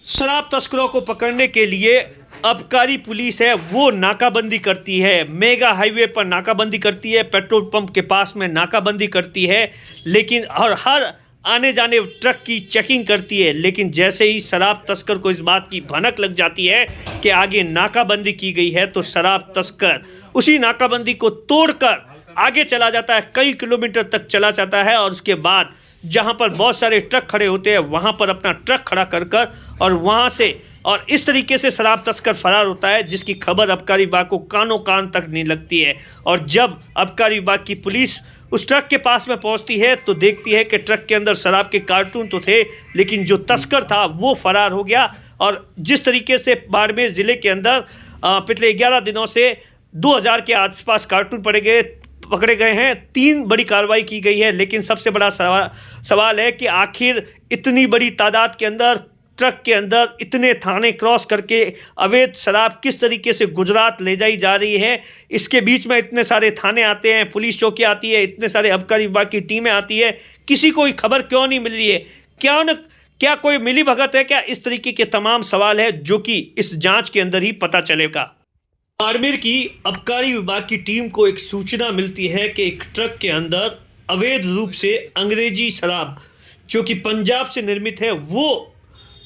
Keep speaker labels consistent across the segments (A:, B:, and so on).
A: शराब तस्करों को पकड़ने के लिए आबकारी पुलिस है वो नाकाबंदी करती है। मेगा हाईवे पर नाकाबंदी करती है, पेट्रोल पंप के पास में नाकाबंदी करती है, लेकिन और हर आने जाने ट्रक की चेकिंग करती है। लेकिन जैसे ही शराब तस्कर को इस बात की भनक लग जाती है कि आगे नाकाबंदी की गई है, तो शराब तस्कर उसी नाकाबंदी को तोड़कर आगे चला जाता है, कई किलोमीटर तक चला जाता है। और उसके बाद जहां पर बहुत सारे ट्रक खड़े होते हैं वहां पर अपना ट्रक खड़ा कर और वहां से और इस तरीके से शराब तस्कर फरार होता है, जिसकी खबर आबकारी विभाग को कानों कान तक नहीं लगती है। और जब आबकारी विभाग की पुलिस उस ट्रक के पास में पहुंचती है तो देखती है कि ट्रक के अंदर शराब के कार्टून तो थे, लेकिन जो तस्कर था वो फरार हो गया। और जिस तरीके से बाड़मेर ज़िले के अंदर पिछले 11 दिनों से 2000 के आसपास कार्टून पकड़े गए हैं, 3 बड़ी कार्रवाई की गई है। लेकिन सबसे बड़ा सवाल है कि आखिर इतनी बड़ी तादाद के अंदर ट्रक के अंदर इतने थाने क्रॉस करके अवैध शराब किस तरीके से गुजरात ले जाई जा रही है। इसके बीच में इतने सारे थाने आते हैं, पुलिस चौकी आती है, इतने सारे आबकारी विभाग की टीमें आती है, किसी को खबर क्यों नहीं मिल रही है? क्या कोई मिली भगत है क्या? इस तरीके के तमाम सवाल है जो कि इस जांच के अंदर ही पता चलेगा। बाड़मेर की आबकारी विभाग की टीम को एक सूचना मिलती है कि एक ट्रक के अंदर अवैध रूप से अंग्रेजी शराब जो कि पंजाब से निर्मित है वो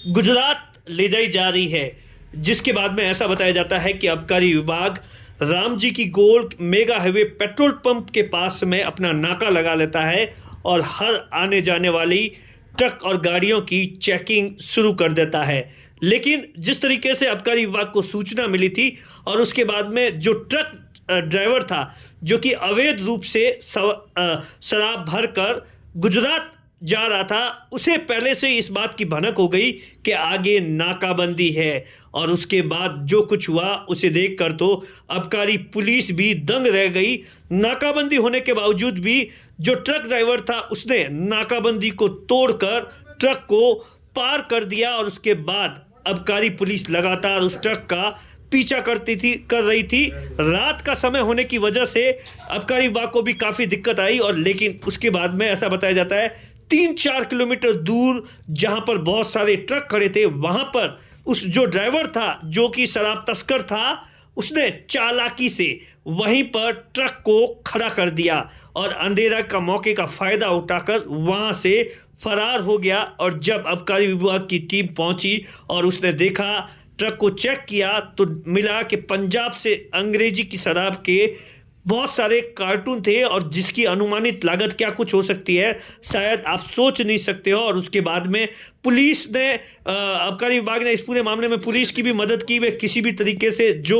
A: गुजरात ले जाई जा रही है। जिसके बाद में ऐसा बताया जाता है कि आबकारी विभाग राम जी की गोल मेगा हाईवे पेट्रोल पंप के पास में अपना नाका लगा लेता है और हर आने जाने वाली ट्रक और गाड़ियों की चेकिंग शुरू कर देता है। लेकिन जिस तरीके से आबकारी विभाग को सूचना मिली थी और उसके बाद में जो ट्रक ड्राइवर था जो कि अवैध रूप से शराब भरकर गुजरात जा रहा था, उसे पहले से इस बात की भनक हो गई कि आगे नाकाबंदी है। और उसके बाद जो कुछ हुआ उसे देखकर तो आबकारी पुलिस भी दंग रह गई। नाकाबंदी होने के बावजूद भी जो ट्रक ड्राइवर था उसने नाकाबंदी को तोड़कर ट्रक को पार कर दिया। और उसके बाद आबकारी पुलिस लगातार उस ट्रक का पीछा कर रही थी। रात का समय होने की वजह से आबकारी विभाग को भी काफ़ी दिक्कत आई। और लेकिन उसके बाद में ऐसा बताया जाता है 3-4 किलोमीटर दूर जहां पर बहुत सारे ट्रक खड़े थे वहां पर उस जो ड्राइवर था जो कि शराब तस्कर था उसने चालाकी से वहीं पर ट्रक को खड़ा कर दिया और अंधेरा का मौके का फ़ायदा उठाकर वहां से फरार हो गया। और जब आबकारी विभाग की टीम पहुंची और उसने देखा, ट्रक को चेक किया, तो मिला कि पंजाब से अंग्रेजी की शराब के बहुत सारे कार्टून थे और जिसकी अनुमानित लागत क्या कुछ हो सकती है शायद आप सोच नहीं सकते हो। और उसके बाद में पुलिस ने आबकारी विभाग ने इस पूरे मामले में पुलिस की भी मदद की। वे किसी भी तरीके से जो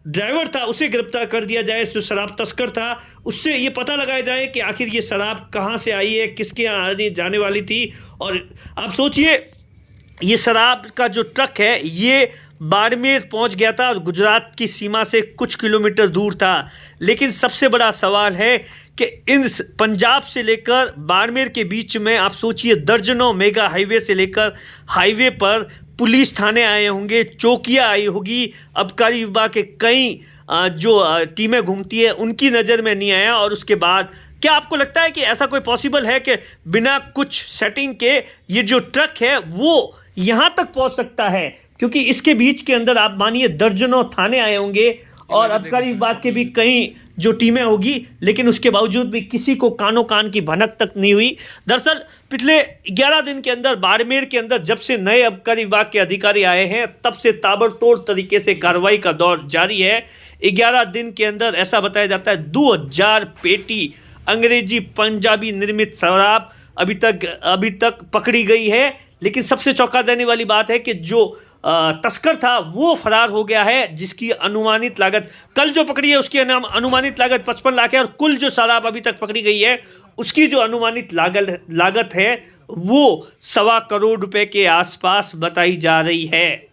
A: ड्राइवर था उसे गिरफ्तार कर दिया जाए, जो शराब तस्कर था उससे ये पता लगाया जाए कि आखिर ये शराब कहाँ से आई है, किसके यहाँ आने जाने वाली थी। और आप सोचिए ये शराब का जो ट्रक है ये बाड़मेर पहुंच गया था और गुजरात की सीमा से कुछ किलोमीटर दूर था। लेकिन सबसे बड़ा सवाल है कि इन पंजाब से लेकर बाड़मेर के बीच में आप सोचिए दर्जनों मेगा हाईवे से लेकर हाईवे पर पुलिस थाने आए होंगे, चौकियाँ आई होगी, आबकारी विभाग के कई जो टीमें घूमती है उनकी नज़र में नहीं आया। और उसके बाद क्या आपको लगता है कि ऐसा कोई पॉसिबल है कि बिना कुछ सेटिंग के ये जो ट्रक है वो यहाँ तक पहुँच सकता है? क्योंकि इसके बीच के अंदर आप मानिए दर्जनों थाने आए होंगे और आबकारी विभाग के भी कई जो टीमें होगी, लेकिन उसके बावजूद भी किसी को कानों कान की भनक तक नहीं हुई। दरअसल पिछले 11 दिन के अंदर बाड़मेर के अंदर जब से नए आबकारी विभाग के अधिकारी आए हैं तब से ताबड़तोड़ तरीके से कार्रवाई का दौर जारी है। 11 दिन के अंदर ऐसा बताया जाता है 2000 पेटी अंग्रेजी पंजाबी निर्मित शराब अभी तक पकड़ी गई है। लेकिन सबसे चौंका देने वाली बात है कि जो तस्कर था वो फरार हो गया है, जिसकी अनुमानित लागत कल जो पकड़ी है उसकी अनुमानित लागत 55 लाख है और कुल जो शराब अभी तक पकड़ी गई है उसकी जो अनुमानित लागत है वो 1.25 करोड़ रुपए के आसपास बताई जा रही है।